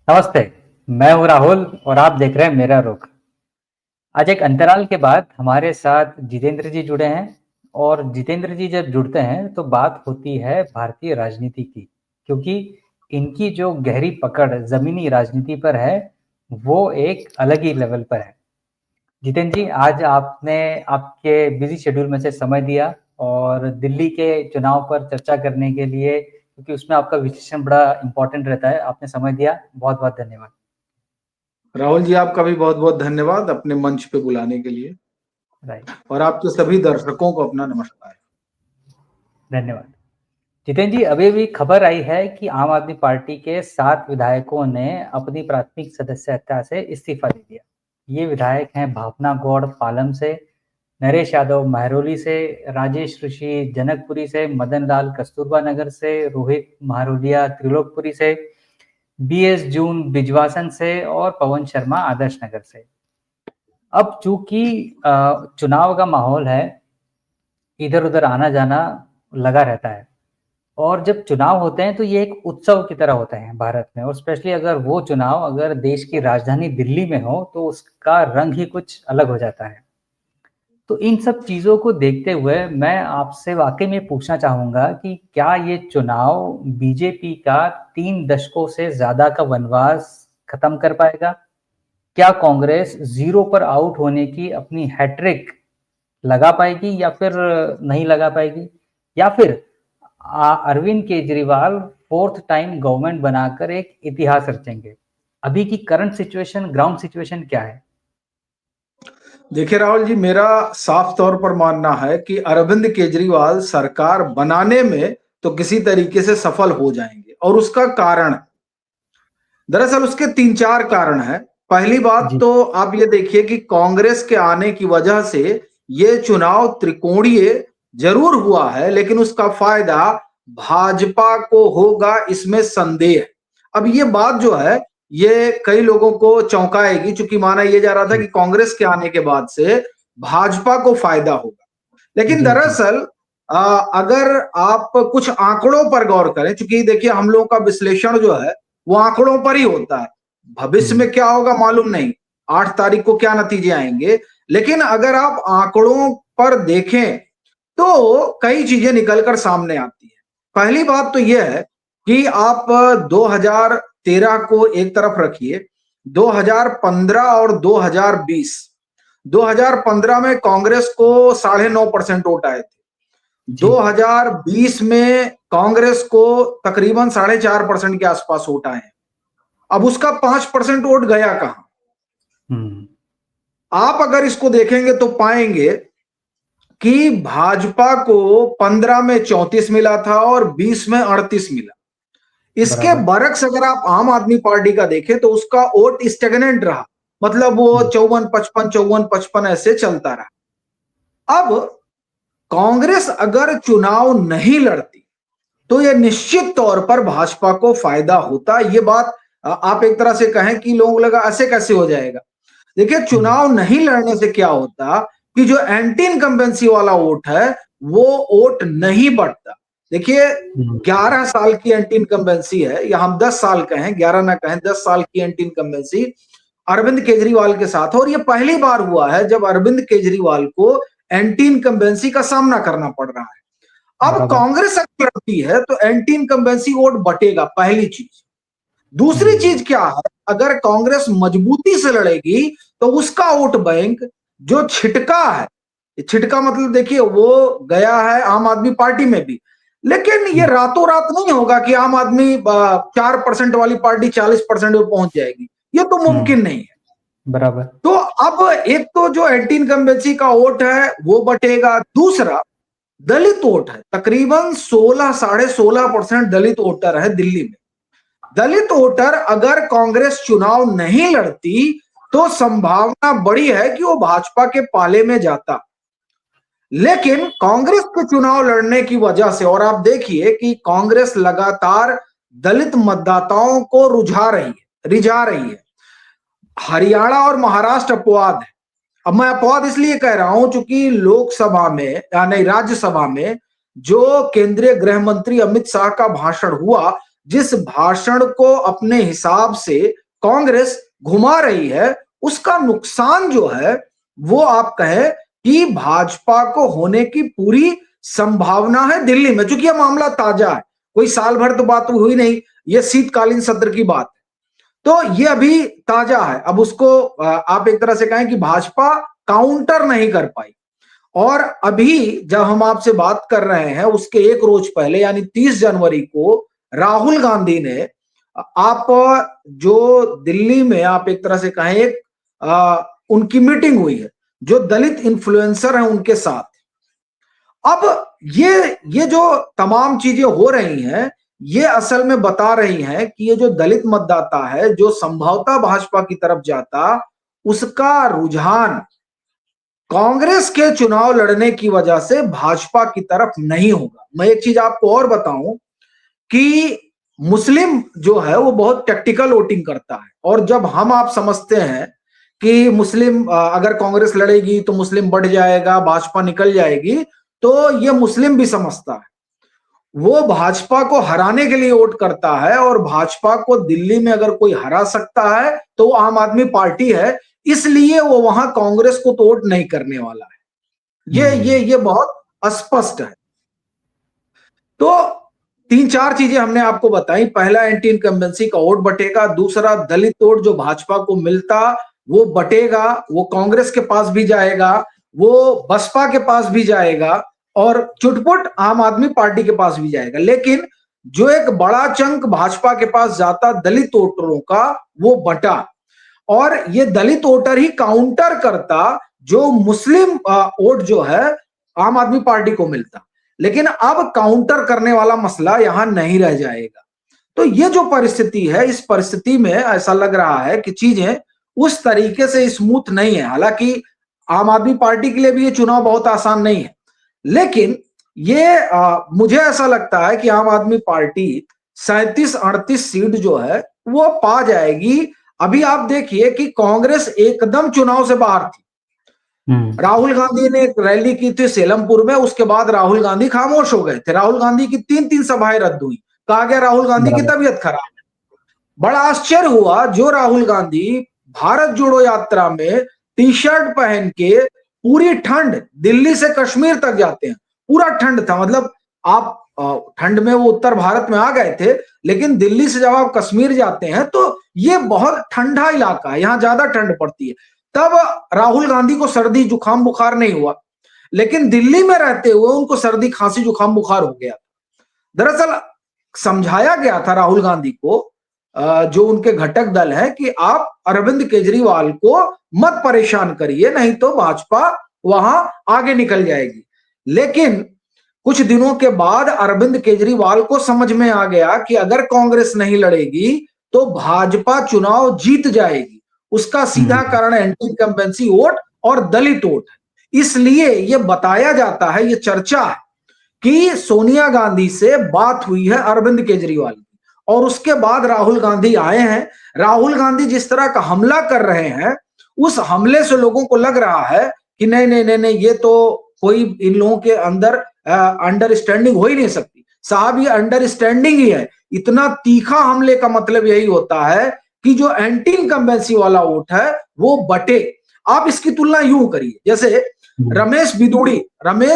नमस्ते। मैं हूँ राहुल और आप देख रहे हैं मेरा रुख। आज एक अंतराल के बाद हमारे साथ जितेंद्र जी जुड़े हैं और जितेंद्र जी जब जुड़ते हैं तो बात होती है भारतीय राजनीति की, क्योंकि इनकी जो गहरी पकड़ जमीनी राजनीति पर है वो एक अलग ही लेवल पर है। जितेंद्र जी, आज आपने आपके बिजी शेड्यूल में से समय दिया और दिल्ली के चुनाव पर चर्चा करने के लिए, क्योंकि उसमें आपका विश्लेषण बड़ा इंपॉर्टेंट रहता है, आपने समय दिया, बहुत बहुत धन्यवाद। राहुल जी, आपका भी बहुत बहुत धन्यवाद अपने मंच पे बुलाने के लिए। राइट। और आपके सभी दर्शकों को अपना नमस्कार। धन्यवाद। जितेंद्र जी, अभी भी खबर आई है कि आम आदमी पार्टी के 7 विधायकों ने अपनी प्राथमिक सदस्यता से इस्तीफा दे दिया। ये विधायक हैं भावना गौड़ पालम से, नरेश यादव महरौली से, राजेश ऋषि जनकपुरी से, मदन लाल कस्तूरबा नगर से, रोहित महरोलिया त्रिलोकपुरी से, BS जून बिजवासन से और पवन शर्मा आदर्श नगर से। अब चूंकि चुनाव का माहौल है, इधर उधर आना जाना लगा रहता है और जब चुनाव होते हैं तो ये एक उत्सव की तरह होते हैं भारत में, और स्पेशली अगर वो चुनाव अगर देश की राजधानी दिल्ली में हो तो उसका रंग ही कुछ अलग हो जाता है। तो इन सब चीज़ों को देखते हुए मैं आपसे वाकई में पूछना चाहूँगा कि क्या ये चुनाव बीजेपी का 3 दशकों से ज़्यादा का वनवास खत्म कर पाएगा? क्या कांग्रेस ज़ीरो पर आउट होने की अपनी हैट्रिक लगा पाएगी या फिर नहीं लगा पाएगी? या फिर Arvind Kejriwal 4th time government बनाकर एक इतिहास रचेंगे? अभी की करंट सिचुएशन, ग्राउंड सिचुएशन क्या है? देखिए राहुल जी, मेरा साफ तौर पर मानना है कि अरविंद केजरीवाल सरकार बनाने में तो किसी तरीके से सफल हो जाएंगे। और उसका कारण, दरअसल उसके तीन चार कारण हैं। पहली बात जी। तो आप ये देखिए कि कांग्रेस के आने की वजह से ये चुनाव त्रिकोणीय जरूर हुआ है, लेकिन उसका फायदा भाजपा को होगा, इसमें संदेह है। अब ये बात जो है ये कई लोगों को चौंकाएगी, चूंकि माना यह जा रहा था जी। कि कांग्रेस के आने के बाद से भाजपा को फायदा होगा। लेकिन जी। जी। दरअसल अगर आप कुछ आंकड़ों पर गौर करें, चूंकि देखिए हम लोगों का विश्लेषण जो है वो आंकड़ों पर ही होता है। भविष्य में क्या होगा मालूम नहीं, 8 तारीख को क्या नतीजे आएंगे। लेकिन अगर आप आंकड़ों पर देखें तो कई चीजें निकलकर सामने आती है। पहली बात तो यह है कि आप 2013 को एक तरफ रखिए, 2015 और 2020, 2015 में कांग्रेस को 9.5% वोट आए थे। जी। 2020 में कांग्रेस को तकरीबन 4.5% के आसपास वोट आए हैं। अब उसका 5% वोट गया कहां? हम्म। आप अगर इसको देखेंगे तो पाएंगे कि भाजपा को 15 में 34 मिला था और 20 में 38 मिला। इसके बराबर। बरक्स अगर आप आम आदमी पार्टी का देखें तो उसका वोट स्टेगनेंट रहा, मतलब वो 54-55 54-55 ऐसे चलता रहा। अब कांग्रेस अगर चुनाव नहीं लड़ती तो यह निश्चित तौर पर भाजपा को फायदा होता। ये बात आप एक तरह से कहें कि लोगों को लगा ऐसे कैसे हो जाएगा। देखिए, चुनाव नहीं लड़ने से क्या होता कि जो एंटी इनकम्बेंसी वाला वोट है वो वोट नहीं बढ़ता। देखिए, 11 साल की एंटी इनकम्बेंसी है, या हम 10 साल कहें, 11 ना कहें, 10 साल की एंटी इनकम्बेंसी अरविंद केजरीवाल के साथ। और ये पहली बार हुआ है जब अरविंद केजरीवाल को एंटी इनकम्बेंसी का सामना करना पड़ रहा है। अब बराबर। कांग्रेस अगर लड़ती है तो एंटी इनकम्बेंसी वोट बटेगा, पहली चीज। दूसरी चीज क्या है, अगर कांग्रेस मजबूती से लड़ेगी तो उसका वोट बैंक जो छिटका है, छिटका मतलब देखिए वो गया है आम आदमी पार्टी में भी, लेकिन ये रातों रात नहीं होगा कि आम आदमी 4% वाली पार्टी 40% में पहुंच जाएगी। ये तो मुमकिन नहीं है। बराबर। तो अब एक तो जो एंटी इनकम्बेंसी का वोट है वो बटेगा। दूसरा दलित वोट है, तकरीबन 16-16.5% दलित वोटर है दिल्ली में। दलित वोटर अगर कांग्रेस चुनाव नहीं लड़ती तो संभावना बड़ी है कि वो भाजपा के पाले में जाता। लेकिन कांग्रेस के चुनाव लड़ने की वजह से, और आप देखिए कि कांग्रेस लगातार दलित मतदाताओं को रिझा रही है। हरियाणा और महाराष्ट्र अपवाद है। अब मैं अपवाद इसलिए कह रहा हूं क्योंकि लोकसभा में या नहीं, राज्यसभा में जो केंद्रीय गृह मंत्री अमित शाह का भाषण हुआ, जिस भाषण को अपने हिसाब से कांग्रेस घुमा रही है, उसका नुकसान जो है वो आप कहें कि भाजपा को होने की पूरी संभावना है दिल्ली में। चूंकि यह मामला ताजा है, कोई साल भर तो बात हुई नहीं, यह शीतकालीन सत्र की बात है, तो ये अभी ताजा है। अब उसको आप एक तरह से कहें कि भाजपा काउंटर नहीं कर पाई। और अभी जब हम आपसे बात कर रहे हैं उसके एक रोज पहले यानी 30 जनवरी को राहुल गांधी ने आप जो दिल्ली में आप एक तरह से कहें एक उनकी मीटिंग हुई है जो दलित इन्फ्लुएंसर हैं उनके साथ। अब ये जो तमाम चीजें हो रही हैं ये असल में बता रही हैं कि ये जो दलित मतदाता है जो संभवतः भाजपा की तरफ जाता, उसका रुझान कांग्रेस के चुनाव लड़ने की वजह से भाजपा की तरफ नहीं होगा। मैं एक चीज आपको और बताऊं कि मुस्लिम जो है वो बहुत टैक्टिकल वोटिंग करता है, और जब हम आप समझते हैं कि मुस्लिम अगर कांग्रेस लड़ेगी तो मुस्लिम बढ़ जाएगा, भाजपा निकल जाएगी, तो ये मुस्लिम भी समझता है। वो भाजपा को हराने के लिए वोट करता है, और भाजपा को दिल्ली में अगर कोई हरा सकता है तो वो आम आदमी पार्टी है, इसलिए वो वहां कांग्रेस को तो वोट नहीं करने वाला है। ये बहुत स्पष्ट है। तो तीन चार चीजें हमने आपको बताई। पहला, एंटी इनकम्बेंसी का वोट बटेगा। दूसरा, दलित वोट जो भाजपा को मिलता वो बटेगा, वो कांग्रेस के पास भी जाएगा, वो बसपा के पास भी जाएगा, और चुटपुट आम आदमी पार्टी के पास भी जाएगा। लेकिन जो एक बड़ा चंक भाजपा के पास जाता दलित वोटरों का, वो बटा, और ये दलित वोटर ही काउंटर करता जो मुस्लिम वोट जो है आम आदमी पार्टी को मिलता। लेकिन अब काउंटर करने वाला मसला यहां नहीं रह जाएगा। तो ये जो परिस्थिति है, इस परिस्थिति में ऐसा लग रहा है कि चीजें उस तरीके से स्मूथ नहीं है। हालांकि आम आदमी पार्टी के लिए भी ये चुनाव बहुत आसान नहीं है, लेकिन ये मुझे ऐसा लगता है कि आम आदमी पार्टी 37-38 सीट जो है वो पा जाएगी। अभी आप देखिए कि कांग्रेस एकदम चुनाव से बाहर थी। राहुल गांधी ने एक रैली की थी सेलमपुर में, उसके बाद राहुल गांधी खामोश हो गए थे। राहुल गांधी की 3-3 सभाएं रद्द हुई, कहा गया राहुल गांधी की तबीयत खराब है। बड़ा आश्चर्य हुआ, जो राहुल गांधी भारत जोड़ो यात्रा में टी शर्ट पहन के पूरी ठंड दिल्ली से कश्मीर तक जाते हैं, पूरा ठंड था, मतलब आप ठंड में वो उत्तर भारत में आ गए थे, लेकिन दिल्ली से जब आप कश्मीर जाते हैं तो ये बहुत ठंडा इलाका है, यहां ज्यादा ठंड पड़ती है। तब राहुल गांधी को सर्दी जुकाम बुखार नहीं हुआ, लेकिन दिल्ली में रहते हुए उनको सर्दी खांसी जुकाम बुखार हो गया। दरअसल समझाया गया था राहुल गांधी को, जो उनके घटक दल है, कि आप अरविंद केजरीवाल को मत परेशान करिए, नहीं तो भाजपा वहां आगे निकल जाएगी। लेकिन कुछ दिनों के बाद अरविंद केजरीवाल को समझ में आ गया कि अगर कांग्रेस नहीं लड़ेगी तो भाजपा चुनाव जीत जाएगी। उसका सीधा कारण एंटी इनकम्बेंसी वोट और दलित वोट है। इसलिए यह बताया जाता है, यह चर्चा है कि सोनिया गांधी से बात हुई है अरविंद केजरीवाल की, और उसके बाद राहुल गांधी आए हैं। राहुल गांधी जिस तरह का हमला कर रहे हैं, उस हमले से लोगों को लग रहा है कि नहीं नहीं नहीं नहीं, ये तो कोई इन लोगों के अंदर अंडरस्टैंडिंग हो ही नहीं सकती। साहब, ये अंडरस्टैंडिंग ही है। इतना तीखा हमले का मतलब यही होता है कि जो एंटी इनकम्बेंसी वाला वोट है वो बटे। आप इसकी तुलना यूं करिए, जैसे रमेश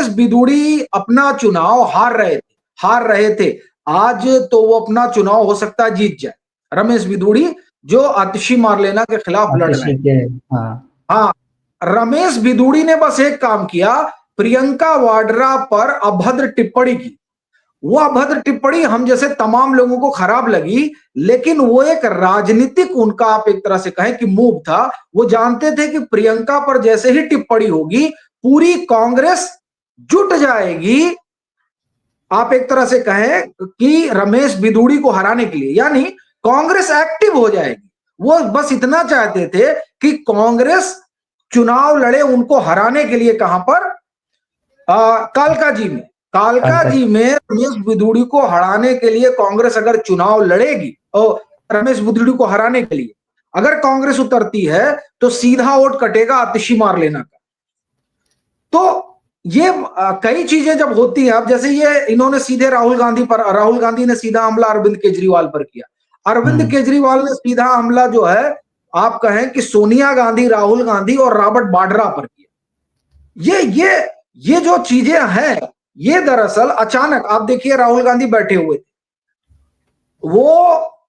बिदुड़ी अपना चुनाव हार रहे थे। आज तो वो अपना चुनाव हो सकता है जीत जाए। रमेश बिदुड़ी जो आतिशी मारलेना के खिलाफ लड़ रहे हैं। हाँ, रमेश बिदुड़ी ने बस एक काम किया, प्रियंका वाड्रा पर अभद्र टिप्पणी की। वो अभद्र टिप्पणी हम जैसे तमाम लोगों को खराब लगी, लेकिन वो एक राजनीतिक, उनका आप एक तरह से कहें कि मूव था। वो जानते थे कि प्रियंका पर जैसे ही टिप्पणी होगी पूरी कांग्रेस जुट जाएगी, आप एक तरह से कहें कि रमेश बिदुड़ी को हराने के लिए, यानी कांग्रेस एक्टिव हो जाएगी। वो बस इतना चाहते थे कि कांग्रेस चुनाव लड़े उनको हराने के लिए। कहां पर? कालकाजी में रमेश बिदुड़ी को हराने के लिए कांग्रेस अगर चुनाव लड़ेगी, और रमेश बिदुड़ी को हराने के लिए अगर कांग्रेस उतरती है तो सीधा वोट कटेगा आतिशी मारलेना का। तो ये कई चीजें जब होती है, अब जैसे ये इन्होंने सीधे राहुल गांधी ने सीधा हमला अरविंद केजरीवाल पर किया। अरविंद केजरीवाल ने सीधा हमला जो है आप कहें कि सोनिया गांधी, राहुल गांधी और रॉबर्ट वाड्रा पर किया। ये जो चीजें हैं, ये दरअसल अचानक आप देखिए राहुल गांधी बैठे हुए थे वो,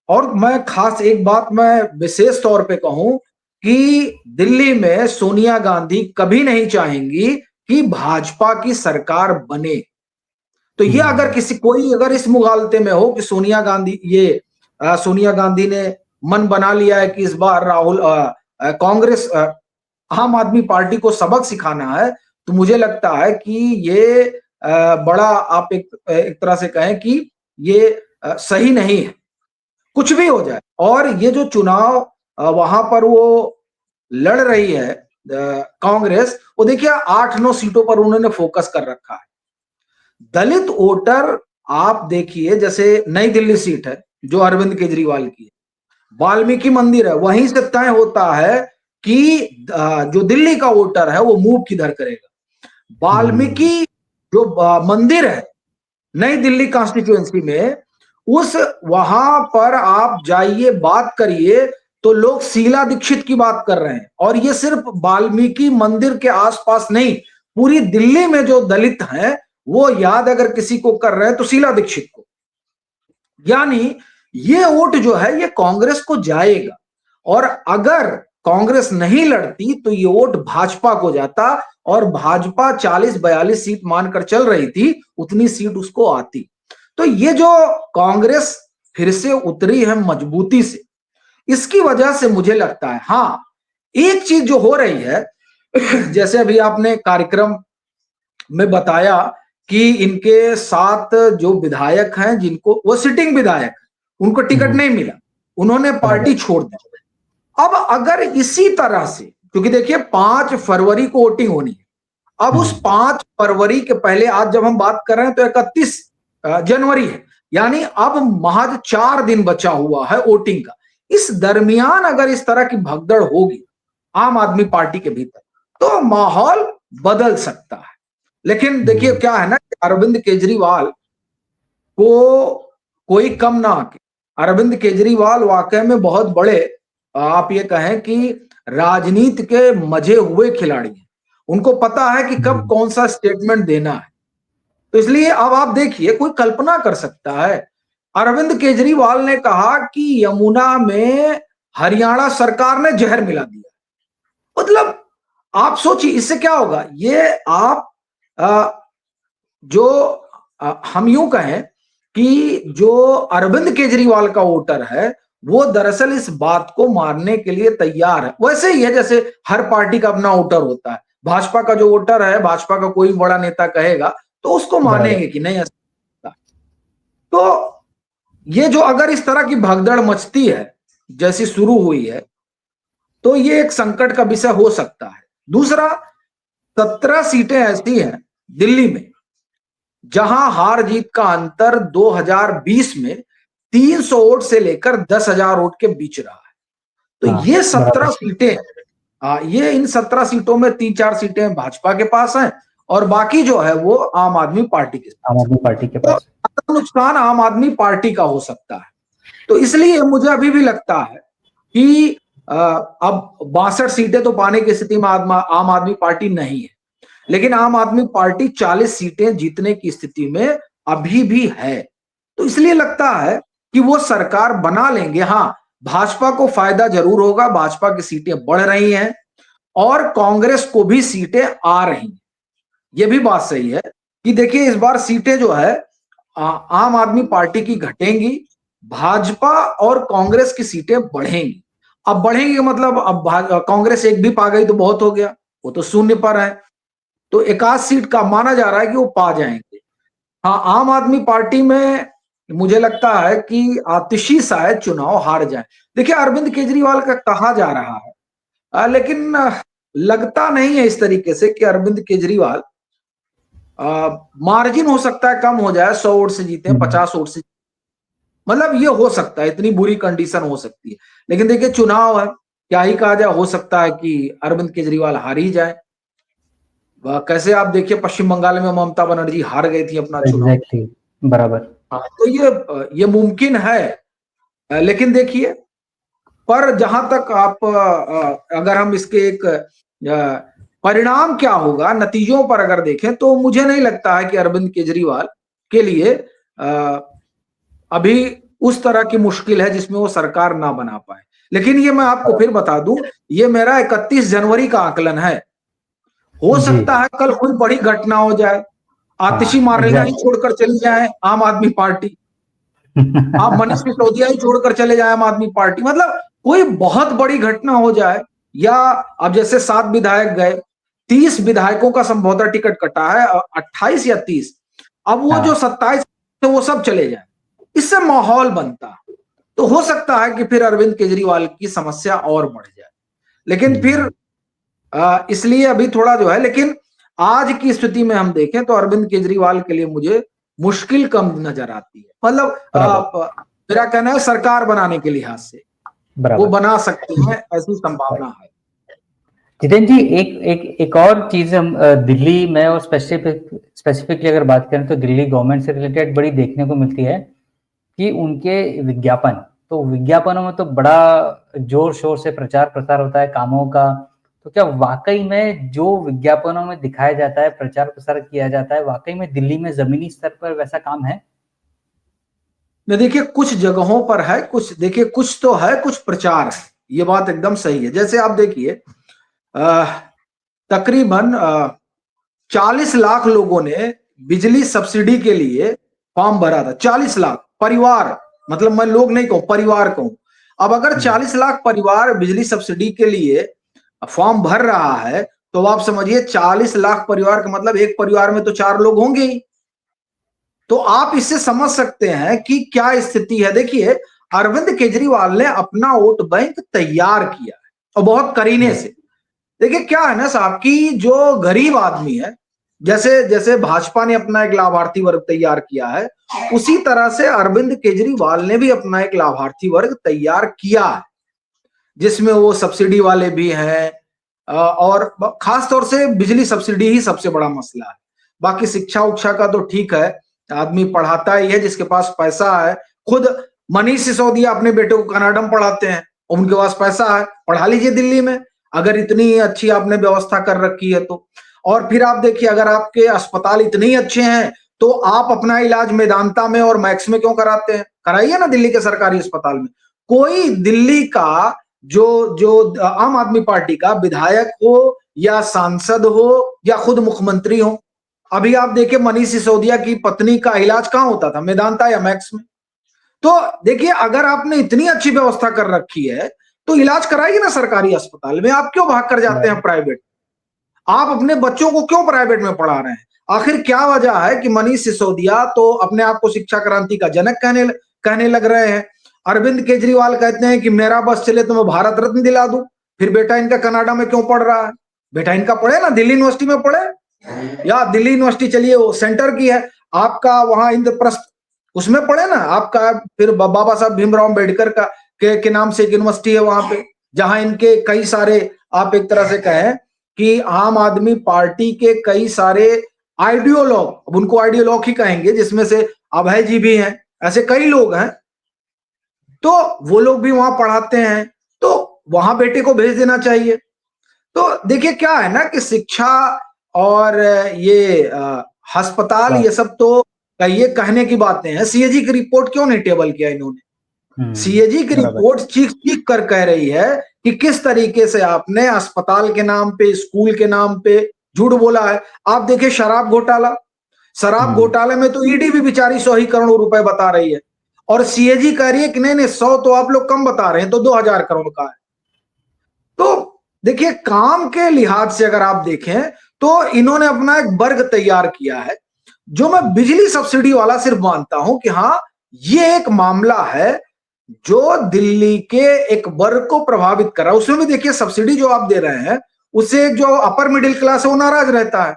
और मैं खास एक बात मैं विशेष तौर पे कहूं कि दिल्ली में सोनिया गांधी कभी नहीं चाहेंगी कि भाजपा की सरकार बने। तो ये अगर कोई अगर इस मुगालते में हो कि सोनिया गांधी ने मन बना लिया है कि इस बार कांग्रेस आम आदमी पार्टी को सबक सिखाना है, तो मुझे लगता है कि ये बड़ा आप एक तरह से कहें कि ये सही नहीं है, कुछ भी हो जाए। और ये जो चुनाव वहां पर वो लड़ रही है कांग्रेस, वो देखिए 8-9 सीटों पर उन्होंने फोकस कर रखा है। दलित वोटर आप देखिए, जैसे नई दिल्ली सीट है जो अरविंद केजरीवाल की है, वाल्मीकि मंदिर है, वहीं से तय होता है कि जो दिल्ली का वोटर है वो मूव किधर करेगा। वाल्मीकि जो मंदिर है नई दिल्ली कॉन्स्टिट्यूएंसी में, उस वहां पर आप जाइए बात करिए तो लोग शीला दीक्षित की बात कर रहे हैं। और ये सिर्फ वाल्मीकि मंदिर के आसपास नहीं, पूरी दिल्ली में जो दलित हैं वो याद अगर किसी को कर रहे हैं तो शीला दीक्षित को। यानी ये वोट जो है ये कांग्रेस को जाएगा, और अगर कांग्रेस नहीं लड़ती तो ये वोट भाजपा को जाता, और भाजपा 40-42 सीट मानकर चल रही थी, उतनी सीट उसको आती। तो ये जो कांग्रेस फिर से उतरी है मजबूती से, इसकी वजह से मुझे लगता है हाँ एक चीज जो हो रही है जैसे अभी आपने कार्यक्रम में बताया कि इनके 7 जो विधायक हैं जिनको वो सिटिंग विधायक, उनको टिकट नहीं मिला, उन्होंने पार्टी छोड़ दी। अब अगर इसी तरह से, क्योंकि देखिए 5 फरवरी को वोटिंग होनी है, अब उस 5 फरवरी के पहले आज जब हम बात कर रहे हैं तो 31 जनवरी है, यानी अब महज 4 दिन बचा हुआ है वोटिंग का। इस दरमियान अगर इस तरह की भगदड़ होगी आम आदमी पार्टी के भीतर तो माहौल बदल सकता है। लेकिन देखिए क्या है ना, अरविंद केजरीवाल को कोई कम ना आके, अरविंद केजरीवाल वाकई में बहुत बड़े आप ये कहें कि राजनीति के मजे हुए खिलाड़ी हैं। उनको पता है कि कब कौन सा स्टेटमेंट देना है। तो इसलिए अब आप देखिए, कोई कल्पना कर सकता है अरविंद केजरीवाल ने कहा कि यमुना में हरियाणा सरकार ने जहर मिला दिया। मतलब आप सोचिए इससे क्या होगा। ये आप हम यूं कहें कि जो अरविंद केजरीवाल का वोटर है वो दरअसल इस बात को मानने के लिए तैयार है। वैसे ही है जैसे हर पार्टी का अपना वोटर होता है। भाजपा का जो वोटर है, भाजपा का कोई बड़ा नेता कहेगा तो उसको मानेंगे कि नहीं ऐसा। तो ये जो अगर इस तरह की भगदड़ मचती है जैसी शुरू हुई है, तो ये एक संकट का विषय हो सकता है। दूसरा, 17 सीटें ऐसी हैं दिल्ली में जहां हार जीत का अंतर 2020 में 300 वोट से लेकर 10,000 वोट के बीच रहा है। तो ये 17 सीटें, ये इन 17 सीटों में 3-4 सीटें भाजपा के पास हैं और बाकी जो है वो आम आदमी पार्टी के पास। तो नुकसान आम आदमी पार्टी का हो सकता है। तो इसलिए मुझे अभी भी लगता है कि अब 62 सीटें तो पाने की स्थिति में आम आदमी पार्टी नहीं है, लेकिन आम आदमी पार्टी 40 सीटें जीतने की स्थिति में अभी भी है। तो इसलिए लगता है कि वो सरकार बना लेंगे। हाँ, भाजपा को फायदा जरूर होगा, भाजपा की सीटें बढ़ रही हैं और कांग्रेस को भी सीटें आ रही हैं। ये भी बात सही है कि देखिए इस बार सीटें जो है आम आदमी पार्टी की घटेंगी, भाजपा और कांग्रेस की सीटें बढ़ेंगी। अब बढ़ेंगी मतलब अब कांग्रेस एक भी पा गई तो बहुत हो गया, वो तो शून्य पर है, तो 1 सीट का माना जा रहा है कि वो पा जाएंगे। हाँ, आम आदमी पार्टी में मुझे लगता है कि आतिशी शायद चुनाव हार जाए। देखिए अरविंद केजरीवाल का कहा जा रहा है, लेकिन लगता नहीं है इस तरीके से कि अरविंद केजरीवाल मार्जिन हो सकता है कम हो जाए, 100 वोट से जीते, 50 वोट से, मतलब ये हो सकता है, इतनी बुरी कंडीशन हो सकती है। लेकिन देखिए चुनाव है, क्या ही कहा जाए, हो सकता है कि अरविंद केजरीवाल हार ही जाए। कैसे आप देखिए पश्चिम बंगाल में ममता बनर्जी हार गई थी अपना चुनाव। एग्जैक्टली, बराबर। हाँ, तो ये मुमकिन है। लेकिन देखिए, पर जहां तक आप अगर हम इसके एक परिणाम क्या होगा, नतीजों पर अगर देखें, तो मुझे नहीं लगता है कि अरविंद केजरीवाल के लिए अभी उस तरह की मुश्किल है जिसमें वो सरकार ना बना पाए। लेकिन ये मैं आपको फिर बता दूं, ये मेरा 31 जनवरी का आकलन है। हो जी। सकता है कल कोई बड़ी घटना हो जाए, आतिशी हाँ, मारना ही एग्जैक्ट। छोड़कर चली जाए आम आदमी पार्टी, आप मनीष सिसोदिया ही छोड़कर चले जाए आम आदमी पार्टी, मतलब कोई बहुत बड़ी घटना हो जाए। या अब जैसे 7 विधायक गए, 30 विधायकों का संभवतः टिकट कटा है, 28 या 30, अब वो जो हाँ। 27 थे वो सब चले जाए, इससे माहौल बनता, तो हो सकता है कि फिर अरविंद केजरीवाल की समस्या और बढ़ जाए। लेकिन फिर इसलिए अभी थोड़ा जो है, लेकिन आज की स्थिति में हम देखें तो अरविंद केजरीवाल के लिए मुझे मुश्किल कम नजर आती है। मतलब बराबर, मेरा कहना है सरकार बनाने के लिहाज से वो बराबर। बना सकते हैं, ऐसी संभावना है। जितेंद्र जी, एक और चीज हम दिल्ली में और स्पेसिफिकली अगर बात करें तो दिल्ली गवर्नमेंट से रिलेटेड बड़ी देखने को मिलती है कि उनके विज्ञापन, तो विज्ञापनों में तो बड़ा जोर शोर से प्रचार प्रसार होता है कामों का। तो क्या वाकई में जो विज्ञापनों में दिखाया जाता है, प्रचार प्रसार किया जाता है, वाकई में दिल्ली में जमीनी स्तर पर वैसा काम है? नहीं, देखिए कुछ जगहों पर है, कुछ देखिए कुछ तो है, कुछ प्रचार है, ये बात एकदम सही है। जैसे आप देखिए तकरीबन 40 लाख लोगों ने बिजली सब्सिडी के लिए फॉर्म भरा था। 40 लाख परिवार, मतलब मैं लोग नहीं कहूं, परिवार कहूं। अब अगर 40 लाख परिवार बिजली सब्सिडी के लिए फॉर्म भर रहा है, तो आप समझिए 40 लाख परिवार का मतलब एक परिवार में तो 4 लोग होंगे ही। तो आप इससे समझ सकते हैं कि क्या स्थिति है। देखिए अरविंद केजरीवाल ने अपना वोट बैंक तैयार किया है और बहुत करीने से। देखिए क्या है ना साहब, कि जो गरीब आदमी है, जैसे जैसे भाजपा ने अपना एक लाभार्थी वर्ग तैयार किया है, उसी तरह से अरविंद केजरीवाल ने भी अपना एक लाभार्थी वर्ग तैयार किया है, जिसमें वो सब्सिडी वाले भी हैं। और खास तौर से बिजली सब्सिडी ही सबसे बड़ा मसला है। बाकी शिक्षा उक्षा का तो ठीक है, आदमी पढ़ाता ही है जिसके पास पैसा है। खुद मनीष सिसोदिया अपने बेटे को कनाडा में पढ़ाते हैं, उनके पास पैसा है, पढ़ा लीजिए दिल्ली में, अगर इतनी अच्छी आपने व्यवस्था कर रखी है तो। और फिर आप देखिए, अगर आपके अस्पताल इतने अच्छे हैं तो आप अपना इलाज मेदांता में और मैक्स में क्यों कराते हैं? कराइए ना दिल्ली के सरकारी अस्पताल में। कोई दिल्ली का जो जो आम आदमी पार्टी का विधायक हो या सांसद हो या खुद मुख्यमंत्री हो, अभी आप देखिए मनीष सिसोदिया की पत्नी का इलाज कहां होता था? मेदांता या मैक्स में। तो देखिए अगर आपने इतनी अच्छी व्यवस्था कर रखी है तो इलाज कराइए ना सरकारी अस्पताल में, आप क्यों भाग कर जाते हैं प्राइवेट? आप अपने बच्चों को क्यों प्राइवेट में पढ़ा रहे हैं? आखिर क्या वजह है कि मनीष सिसोदिया तो अपने आप को शिक्षा क्रांति का जनक कहने लग रहे हैं, अरविंद केजरीवाल कहते हैं कि मेरा बस चले तो मैं भारत रत्न दिला दूं, फिर बेटा इनका कनाडा में क्यों पढ़ रहा है? बेटा इनका पढ़े ना, दिल्ली यूनिवर्सिटी में पढ़े, या दिल्ली यूनिवर्सिटी चलिए वो सेंटर की है आपका, वहां इंद्रप्रस्थ उसमें पढ़े ना आपका। फिर बाबा साहब भीमराव अम्बेडकर का के नाम से एक यूनिवर्सिटी है वहां पे, जहां इनके कई सारे, आप एक तरह से कहें कि आम आदमी पार्टी के कई सारे आइडियोलॉग, अब उनको आइडियोलॉग ही कहेंगे, जिसमें से अभय जी भी हैं, ऐसे कई लोग हैं, तो वो लोग भी वहां पढ़ाते हैं, तो वहां बेटे को भेज देना चाहिए। तो देखिए क्या है ना कि शिक्षा और ये अस्पताल, ये सब तो ये कहने की बातें हैं। सीएजी की रिपोर्ट क्यों नहीं टेबल किया इन्होंने? सीएजी की बराबर। रिपोर्ट चीख चीख कर कह रही है कि किस तरीके से आपने अस्पताल के नाम पे, स्कूल के नाम पे झूठ बोला है। आप देखिए शराब घोटाला, शराब घोटाले में तो ईडी भी बेचारी 100 ही करोड़ रुपए बता रही है, और सीएजी कह रही है कि नहीं नहीं 100 तो आप लोग कम बता रहे हैं, तो 2000 करोड़ का है। तो देखिए काम के लिहाज से अगर आप देखें तो इन्होंने अपना एक वर्ग तैयार किया है, जो मैं बिजली सब्सिडी वाला सिर्फ मानता हूं कि हाँ ये एक मामला है जो दिल्ली के एक वर्ग को प्रभावित कर रहा है। उसमें भी देखिए सब्सिडी जो आप दे रहे हैं उससे जो अपर मिडिल क्लास है वो नाराज रहता है,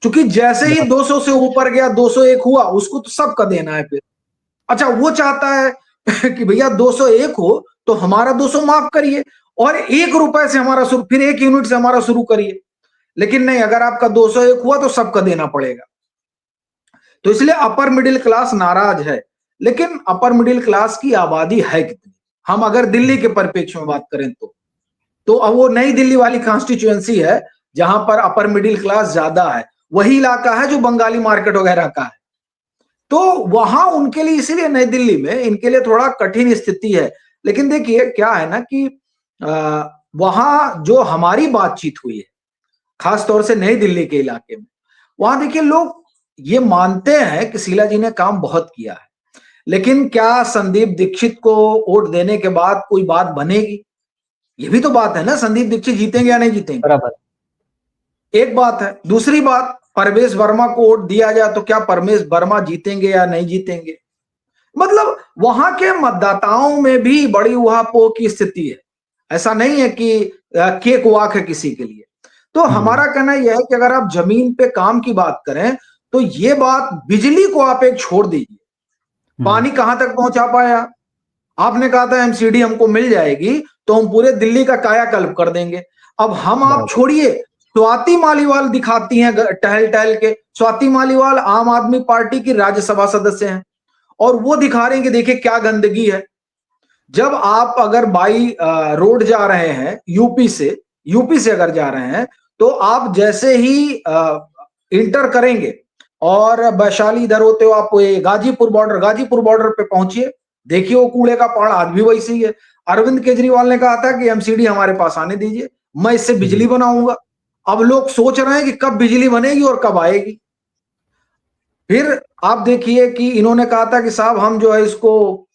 क्योंकि जैसे ही 200 से ऊपर गया, 201 हुआ, उसको तो सबका देना है फिर। अच्छा वो चाहता है कि भैया 201 हो तो हमारा 200 माफ करिए और 1 रुपए से हमारा शुरू, फिर 1 यूनिट से हमारा शुरू करिए। लेकिन नहीं, अगर आपका 201 हुआ तो सबका देना पड़ेगा। तो इसलिए अपर मिडिल क्लास नाराज है। लेकिन अपर मिडिल क्लास की आबादी है कितनी? हम अगर दिल्ली के परिप्रेक्ष्य में बात करें तो अब वो नई दिल्ली वाली कॉन्स्टिट्यूएंसी है जहां पर अपर मिडिल क्लास ज्यादा है, वही इलाका है जो बंगाली मार्केट वगैरह का है। तो वहां उनके लिए, इसीलिए नई दिल्ली में इनके लिए थोड़ा कठिन स्थिति है। लेकिन देखिए क्या है ना कि वहां जो हमारी बातचीत हुई है खास तौर से नई दिल्ली के इलाके में, वहां देखिए लोग ये मानते हैं कि शीला जी ने काम बहुत किया है, लेकिन क्या संदीप दीक्षित को वोट देने के बाद कोई बात बनेगी? ये भी तो बात है ना, संदीप दीक्षित जीतेंगे या नहीं जीतेंगे, बराबर। एक बात है। दूसरी बात, परवेश वर्मा को वोट दिया जाए तो क्या परवेश वर्मा जीतेंगे या नहीं जीतेंगे? मतलब वहां के मतदाताओं में भी बड़ी उहापोह की स्थिति है। ऐसा नहीं है कि केक वाक है किसी के लिए। तो हमारा कहना यह है कि अगर आप जमीन पे काम की बात करें तो ये बात, बिजली को आप एक छोड़ दीजिए, पानी कहां तक पहुंचा पाया? आपने कहा था एमसीडी हमको मिल जाएगी तो हम पूरे दिल्ली का कायाकल्प कर देंगे। अब हम, आप बराबर। छोड़िए, स्वाति मालीवाल दिखाती हैं टहल टहल के। स्वाति मालीवाल आम आदमी पार्टी की राज्यसभा सदस्य हैं और वो दिखा रहे हैं कि देखिए क्या गंदगी है। जब आप अगर बाई रोड जा रहे हैं यूपी से अगर जा रहे हैं तो आप जैसे ही इंटर करेंगे और वैशाली इधर होते हो आप ये गाजीपुर बॉर्डर पे पहुंचिए, देखिए वो कूड़े का पहाड़ आज भी वैसे ही है। अरविंद केजरीवाल ने कहा था कि एमसीडी हमारे पास आने दीजिए, मैं इससे बिजली बनाऊंगा। अब लोग सोच रहे हैं कि कब बिजली बनेगी और कब आएगी। फिर आप देखिए कि इन्होंने कहा था कि साहब हम जो है इसको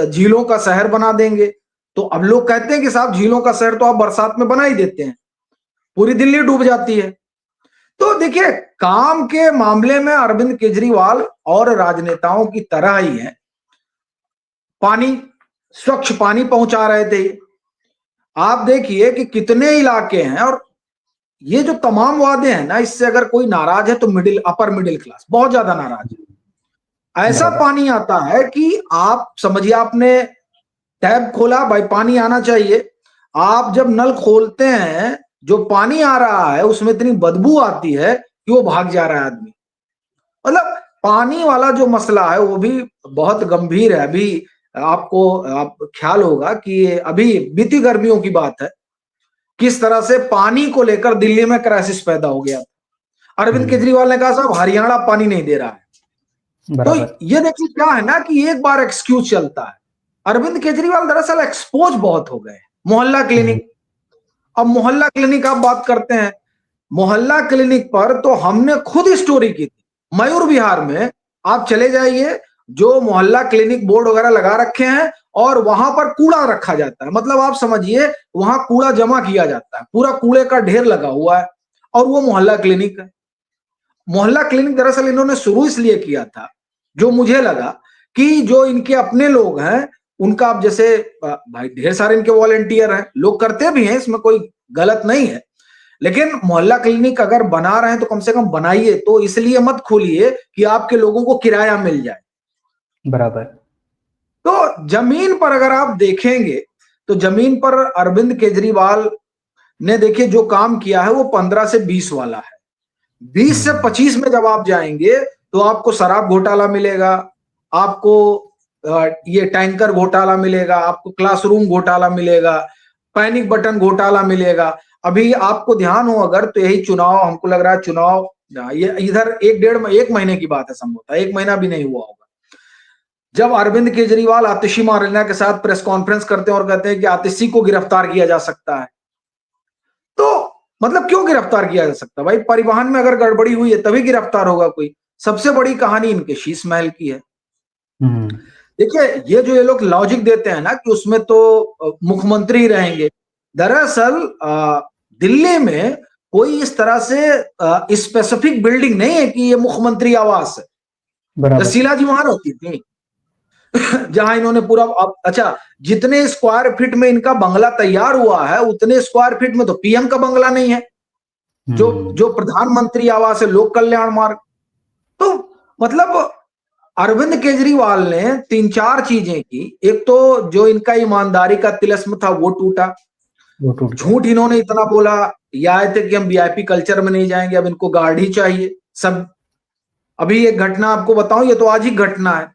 झीलों का शहर बना देंगे। तो अब लोग कहते हैं कि साहब झीलों का शहर तो आप बरसात में बना ही देते हैं, पूरी दिल्ली डूब जाती है। तो देखिए काम के मामले में अरविंद केजरीवाल और राजनेताओं की तरह ही है। पानी, स्वच्छ पानी पहुंचा रहे थे। आप देखिए कि कितने इलाके हैं, और ये जो तमाम वादे हैं ना, इससे अगर कोई नाराज है तो अपर मिडिल क्लास बहुत ज्यादा नाराज है। ऐसा बराबर। पानी आता है कि आप समझिए, आपने टैब खोला, भाई पानी आना चाहिए, आप जब नल खोलते हैं जो पानी आ रहा है उसमें इतनी बदबू आती है कि वो भाग जा रहा है आदमी। मतलब पानी वाला जो मसला है वो भी बहुत गंभीर है। अभी आपको आप ख्याल होगा कि अभी बीती गर्मियों की बात है, किस तरह से पानी को लेकर दिल्ली में क्राइसिस पैदा हो गया। अरविंद केजरीवाल ने कहा साहब हरियाणा पानी नहीं दे रहा है। तो बराबर। ये देखिए क्या है ना कि एक बार एक्सक्यूज चलता है। अरविंद केजरीवाल दरअसल एक्सपोज बहुत हो गए। मोहल्ला क्लिनिक, अब मोहल्ला क्लिनिक आप बात करते हैं, मोहल्ला क्लिनिक पर तो हमने खुद स्टोरी की थी। मयूर विहार में आप चले जाइए, जो मोहल्ला क्लिनिक बोर्ड वगैरह लगा रखे हैं और वहां पर कूड़ा रखा जाता है। मतलब आप समझिए वहां कूड़ा जमा किया जाता है, पूरा कूड़े का ढेर लगा हुआ है, और वो मोहल्ला क्लिनिक है। मोहल्ला क्लिनिक दरअसल इन्होंने शुरू इसलिए किया था, जो मुझे लगा कि जो इनके अपने लोग हैं उनका, अब जैसे भाई ढेर सारे इनके वॉलेंटियर हैं, लोग करते भी हैं, इसमें कोई गलत नहीं है, लेकिन मोहल्ला क्लिनिक अगर बना रहे हैं तो कम से कम बनाइए, तो इसलिए मत खोलिए कि आपके लोगों को किराया मिल जाए। बराबर। तो जमीन पर अगर आप देखेंगे तो जमीन पर अरविंद केजरीवाल ने देखिए जो काम किया है वो 15 से 20 वाला है। 20 से 25 में जब आप जाएंगे तो आपको शराब घोटाला मिलेगा, आपको ये टैंकर घोटाला मिलेगा, आपको क्लासरूम घोटाला मिलेगा, पैनिक बटन घोटाला मिलेगा। अभी आपको ध्यान हो अगर तो यही चुनाव, हमको लग रहा है चुनाव, ये इधर एक महीने की बात है, संभवतः एक महीना भी नहीं हुआ होगा, जब अरविंद केजरीवाल आतिशी मारलेना के साथ प्रेस कॉन्फ्रेंस करते हैं और कहते हैं कि आतिशी को गिरफ्तार किया जा सकता है। तो मतलब क्यों गिरफ्तार किया जा सकता है भाई? परिवहन में अगर गड़बड़ी हुई है तभी गिरफ्तार होगा कोई। सबसे बड़ी कहानी इनके शीश महल की है। देखिए ये जो ये लोग लॉजिक देते हैं ना कि उसमें तो मुख्यमंत्री रहेंगे, दरअसल दिल्ली में कोई इस तरह से स्पेसिफिक बिल्डिंग नहीं है कि ये मुख्यमंत्री आवास है। बराबर। शीला जी वहां रहती थी जहां इन्होंने पूरा, अच्छा, जितने स्क्वायर फीट में इनका बंगला तैयार हुआ है उतने स्क्वायर फीट में तो पीएम का बंगला नहीं है, जो जो प्रधानमंत्री आवास है, लोक कल्याण मार्ग। तो मतलब अरविंद केजरीवाल ने 3-4 चीजें की। एक तो जो इनका ईमानदारी का तिलस्म था वो टूटा, वो टूट गया। झूठ इन्होंने इतना बोला ये आए थे कि हम वीआईपी कल्चर में नहीं जाएंगे, अब इनको गार्ड ही चाहिए सब। अभी एक घटना आपको बताऊं, ये तो आज ही घटना है।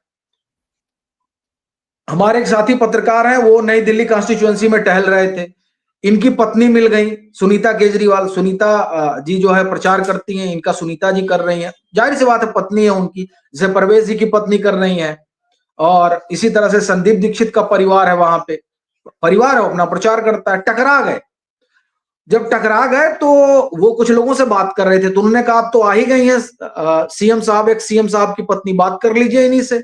हमारे एक साथी पत्रकार हैं, वो नई दिल्ली कॉन्स्टिट्यूएंसी में टहल रहे थे, इनकी पत्नी मिल गई, सुनीता केजरीवाल। सुनीता जी जो है प्रचार करती हैं, इनका सुनीता जी कर रही हैं, जाहिर सी बात है पत्नी है उनकी, जैसे परवेज जी की पत्नी कर रही हैं, और इसी तरह से संदीप दीक्षित का परिवार है, वहां पे परिवार है अपना प्रचार करता है। टकरा गए, जब टकरा गए तो वो कुछ लोगों से बात कर रहे थे, तो उन्होंने कहा आप तो आ ही गई हैं सीएम साहब, एक सीएम साहब की पत्नी, बात कर लीजिए इन्हीं से।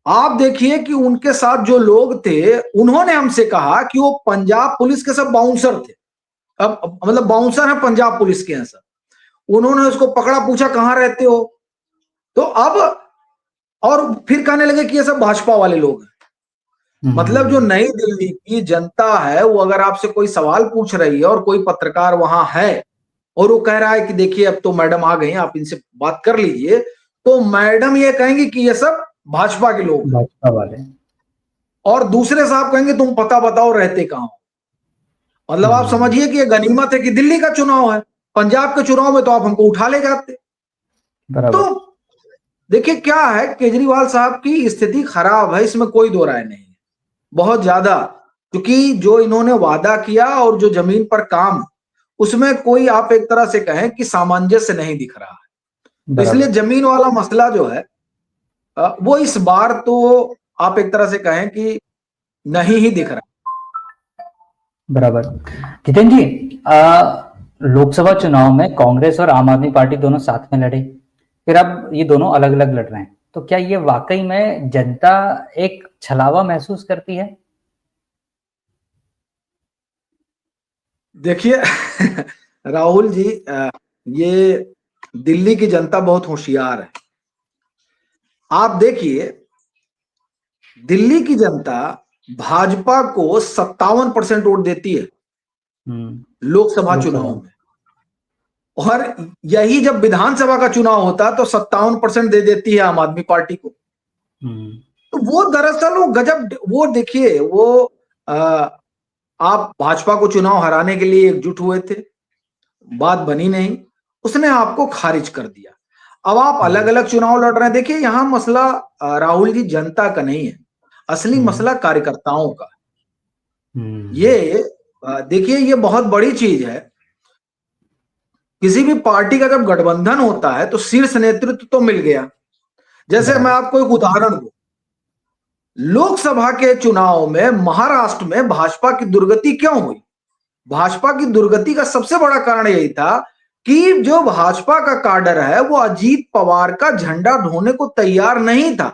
आप देखिए कि उनके साथ जो लोग थे, उन्होंने हमसे कहा कि वो पंजाब पुलिस के सब बाउंसर थे। अब मतलब बाउंसर है पंजाब पुलिस के हैं सब। उन्होंने उसको पकड़ा, पूछा कहां रहते हो, तो अब और फिर कहने लगे कि ये सब भाजपा वाले लोग हैं। मतलब जो नई दिल्ली की जनता है, वो अगर आपसे कोई सवाल पूछ रही है और कोई पत्रकार वहां है और वो कह रहा है कि देखिए अब तो मैडम आ गई, आप इनसे बात कर लीजिए, तो मैडम ये कहेंगी कि ये सब भाजपा के लोग हैं। भाजपा वाले। और दूसरे साहब कहेंगे तुम पता बताओ रहते कहां हो। मतलब आप समझिए कि ये गनीमत है कि दिल्ली का चुनाव है, पंजाब के चुनाव में तो आप हमको उठा ले जाते। बराबर। तो देखिए क्या है, केजरीवाल साहब की स्थिति खराब है, इसमें कोई दो राय नहीं है, बहुत ज्यादा। क्योंकि जो इन्होंने वादा किया और जो जमीन पर काम, उसमें कोई आप एक तरह से कहें कि सामंजस्य नहीं दिख रहा है। तो इसलिए बराबर। जमीन वाला मसला जो है वो इस बार तो आप एक तरह से कहें कि नहीं ही दिख रहा। बराबर। जितेंद्र जी, लोकसभा चुनाव में कांग्रेस और आम आदमी पार्टी दोनों साथ में लड़े, फिर अब ये दोनों अलग अलग लड़ रहे हैं, तो क्या ये वाकई में जनता एक छलावा महसूस करती है? देखिए राहुल जी, ये दिल्ली की जनता बहुत होशियार है। आप देखिए, दिल्ली की जनता भाजपा को 57% वोट देती है लोकसभा चुनाव लोकसभा। में, और यही जब विधानसभा का चुनाव होता है तो 57% दे देती है आम आदमी पार्टी को। तो वो दरअसल वो गजब, वो देखिए वो आ, आप भाजपा को चुनाव हराने के लिए एकजुट हुए थे, बात बनी नहीं, उसने आपको खारिज कर दिया। अब आप अलग अलग चुनाव लड़ रहे हैं। देखिए यहां मसला राहुल जी जनता का नहीं है, असली मसला कार्यकर्ताओं का। ये देखिए ये बहुत बड़ी चीज है। किसी भी पार्टी का जब गठबंधन होता है तो शीर्ष नेतृत्व तो मिल गया। जैसे मैं आपको एक उदाहरण दूं, लोकसभा के चुनाव में महाराष्ट्र में भाजपा की दुर्गति क्यों हुई? भाजपा की दुर्गति का सबसे बड़ा कारण यही था कि जो भाजपा का काडर है वो अजीत पवार का झंडा ढोने को तैयार नहीं था।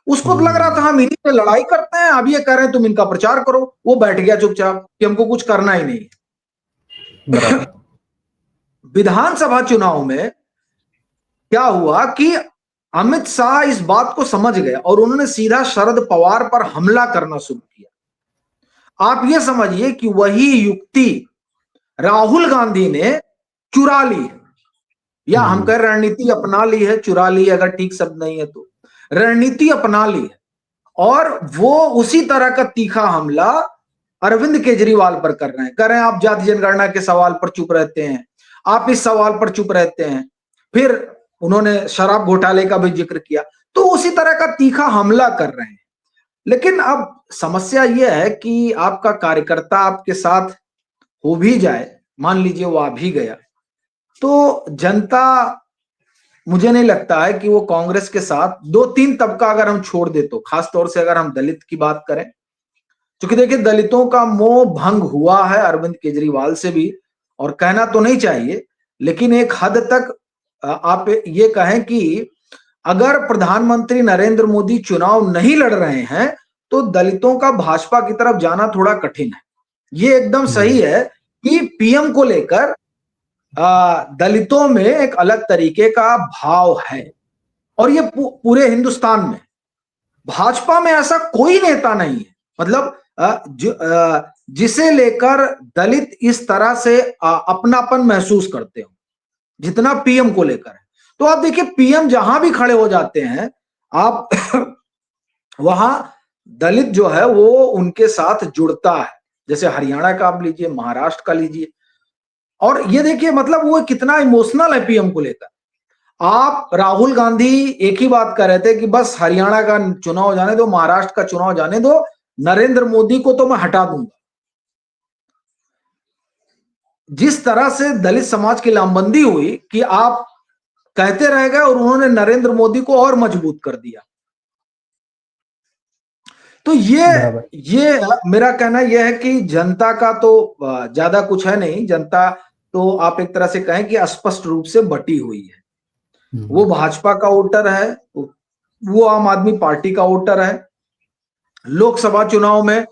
उसको तो लग रहा था हम इन्हीं से लड़ाई करते हैं, अब ये कह रहे हैं तुम इनका प्रचार करो, वो बैठ गया चुपचाप कि हमको कुछ करना ही नहीं। विधानसभा चुनाव में क्या हुआ कि अमित शाह इस बात को समझ गए और उन्होंने सीधा शरद पवार पर हमला करना शुरू किया। आप ये समझिए कि वही युक्ति राहुल गांधी ने चुरा ली है, या हम कह रणनीति अपना ली है, चुरा ली है अगर ठीक शब्द नहीं है तो, रणनीति अपना ली है। और वो उसी तरह का तीखा हमला अरविंद केजरीवाल पर कर रहे हैं। कह रहे हैं आप जाति जनगणना के सवाल पर चुप रहते हैं, आप इस सवाल पर चुप रहते हैं। फिर उन्होंने शराब घोटाले का भी जिक्र किया, तो उसी तरह का तीखा हमला कर रहे हैं। लेकिन अब समस्या यह है कि आपका कार्यकर्ता आपके साथ हो भी जाए, मान लीजिए वो आ भी गया, तो जनता, मुझे नहीं लगता है कि वो कांग्रेस के साथ, दो तीन तबका अगर हम छोड़ दे तो, खासतौर से अगर हम दलित की बात करें, क्योंकि देखिए दलितों का मोह भंग हुआ है अरविंद केजरीवाल से भी, और कहना तो नहीं चाहिए, लेकिन एक हद तक आप ये कहें कि अगर प्रधानमंत्री नरेंद्र मोदी चुनाव नहीं लड़ रहे हैं तो दलितों का भाजपा की तरफ जाना थोड़ा कठिन है। ये एकदम सही है कि पीएम को लेकर दलितों में एक अलग तरीके का भाव है, और ये पूरे हिंदुस्तान में भाजपा में ऐसा कोई नेता नहीं है, मतलब जिसे लेकर दलित इस तरह से अपनापन महसूस करते हो जितना पीएम को लेकर है। तो आप देखिए पीएम जहां भी खड़े हो जाते हैं, आप वहां दलित जो है वो उनके साथ जुड़ता है। जैसे हरियाणा का आप लीजिए, महाराष्ट्र का लीजिए, और ये देखिए मतलब वो कितना इमोशनल है पीएम को लेकर। आप राहुल गांधी एक ही बात कर रहे थे कि बस हरियाणा का चुनाव जाने दो, महाराष्ट्र का चुनाव जाने दो, नरेंद्र मोदी को तो मैं हटा दूंगा। जिस तरह से दलित समाज की लामबंदी हुई कि आप कहते रह गए और उन्होंने नरेंद्र मोदी को और मजबूत कर दिया। तो ये मेरा कहना यह है कि जनता का तो ज्यादा कुछ है नहीं। जनता तो आप एक तरह से कहें कि स्पष्ट रूप से बटी हुई है। वो भाजपा का वोटर है, वो आम आदमी पार्टी का वोटर है। लोकसभा चुनाव में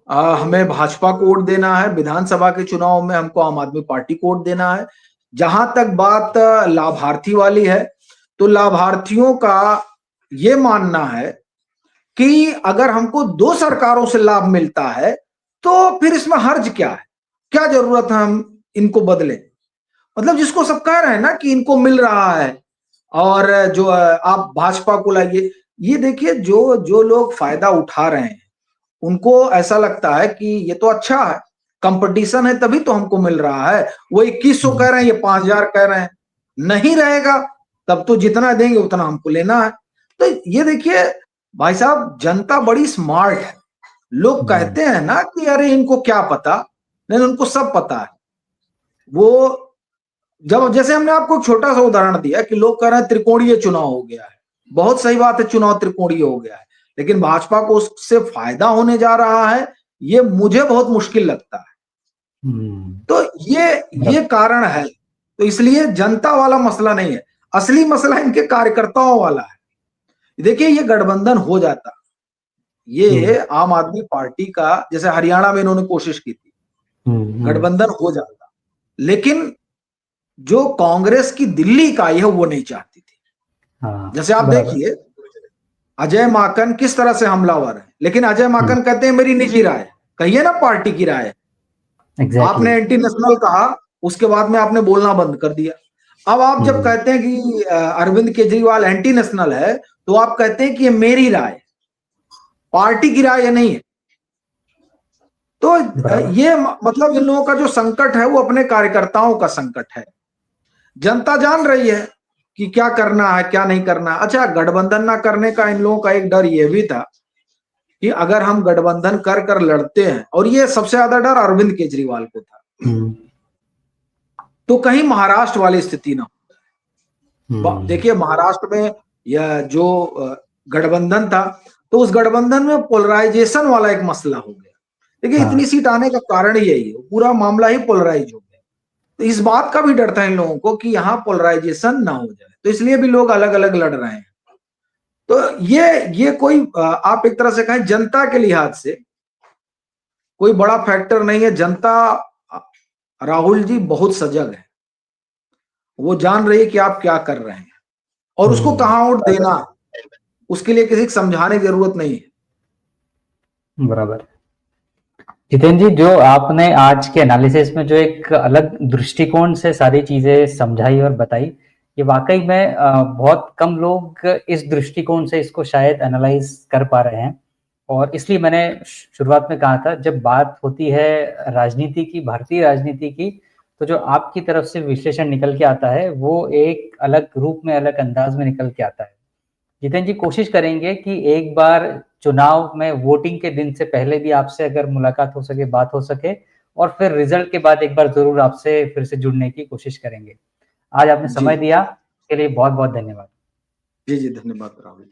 हमें भाजपा को वोट देना है, विधानसभा के चुनाव में हमको आम आदमी पार्टी को वोट देना है। जहां तक बात लाभार्थी वाली है, तो लाभार्थियों का ये मानना है कि अगर हमको दो सरकारों से लाभ मिलता है तो फिर इसमें हर्ज क्या है, क्या जरूरत है हम इनको बदलें। मतलब जिसको सब कह रहे हैं ना कि इनको मिल रहा है और जो आप भाजपा को लाइए। ये देखिए जो जो लोग फायदा उठा रहे हैं उनको ऐसा लगता है कि ये तो अच्छा है, कंपटीशन है तभी तो हमको मिल रहा है। वो 2100 कह रहे हैं, ये 5000 कह रहे हैं, नहीं रहेगा तब तो जितना देंगे उतना हमको लेना है। तो ये देखिए भाई साहब, जनता बड़ी स्मार्ट है। लोग कहते हैं ना कि अरे इनको क्या पता, नहीं उनको सब पता है। वो जब जैसे हमने आपको छोटा सा उदाहरण दिया कि लोग कह रहे हैं त्रिकोणीय चुनाव हो गया है, बहुत सही बात है, चुनाव त्रिकोणीय हो गया है, लेकिन भाजपा को उससे फायदा होने जा रहा है, ये मुझे बहुत मुश्किल लगता है। तो ये कारण है। तो इसलिए जनता वाला मसला नहीं है, असली मसला इनके कार्यकर्ताओं वाला है। देखिए ये गठबंधन हो जाता, ये आम आदमी पार्टी का जैसे हरियाणा में इन्होंने कोशिश की थी, गठबंधन हो जाता, लेकिन जो कांग्रेस की दिल्ली इकाई है वो नहीं चाहती थी। जैसे आप देखिए अजय माकन किस तरह से हमलावर है, लेकिन अजय माकन कहते हैं मेरी निजी राय, कहिए ना पार्टी की राय। आपने एंटी नेशनल कहा, उसके बाद में आपने बोलना बंद कर दिया। अब आप जब कहते हैं कि अरविंद केजरीवाल एंटी नेशनल है, तो आप कहते हैं कि ये मेरी राय, पार्टी की राय नहीं है। तो ये मतलब इन लोगों का जो संकट है वो अपने कार्यकर्ताओं का संकट है। जनता जान रही है कि क्या करना है क्या नहीं करना। अच्छा, गठबंधन ना करने का इन लोगों का एक डर ये भी था कि अगर हम गठबंधन कर कर लड़ते हैं, और ये सबसे ज्यादा डर अरविंद केजरीवाल को था, तो कहीं महाराष्ट्र वाली स्थिति ना हो। देखिए महाराष्ट्र में यह जो गठबंधन था, तो उस गठबंधन में पोलराइजेशन वाला एक मसला हो गया। देखिए इतनी सीट आने का कारण ही यही है, पूरा मामला ही पोलराइज हो गया। तो इस बात का भी डर था इन लोगों को कि यहाँ पोलराइजेशन ना हो जाए, तो इसलिए भी लोग अलग अलग लड़ रहे हैं। तो ये कोई आप एक तरह से कहें जनता के लिहाज से कोई बड़ा फैक्टर नहीं है। जनता, राहुल जी बहुत सजग है, वो जान रही है कि आप क्या कर रहे हैं और उसको कहां वोट देना, उसके लिए किसी को समझाने की जरूरत नहीं है। बराबर। जितेंद्र जी, जो आपने आज के एनालिसिस में जो एक अलग दृष्टिकोण से सारी चीजें समझाई और बताई, ये वाकई में बहुत कम लोग इस दृष्टिकोण से इसको शायद एनालाइज कर पा रहे हैं। और इसलिए मैंने शुरुआत में कहा था, जब बात होती है राजनीति की, भारतीय राजनीति की, तो जो आपकी तरफ से विश्लेषण निकल के आता है वो एक अलग रूप में, अलग अंदाज में निकल के आता है। जितेंद्र जी, कोशिश करेंगे कि एक बार चुनाव में वोटिंग के दिन से पहले भी आपसे अगर मुलाकात हो सके, बात हो सके, और फिर रिजल्ट के बाद एक बार जरूर आपसे फिर से जुड़ने की कोशिश करेंगे। आज आपने समय दिया, इसके लिए बहुत बहुत धन्यवाद। जी धन्यवाद राहुल।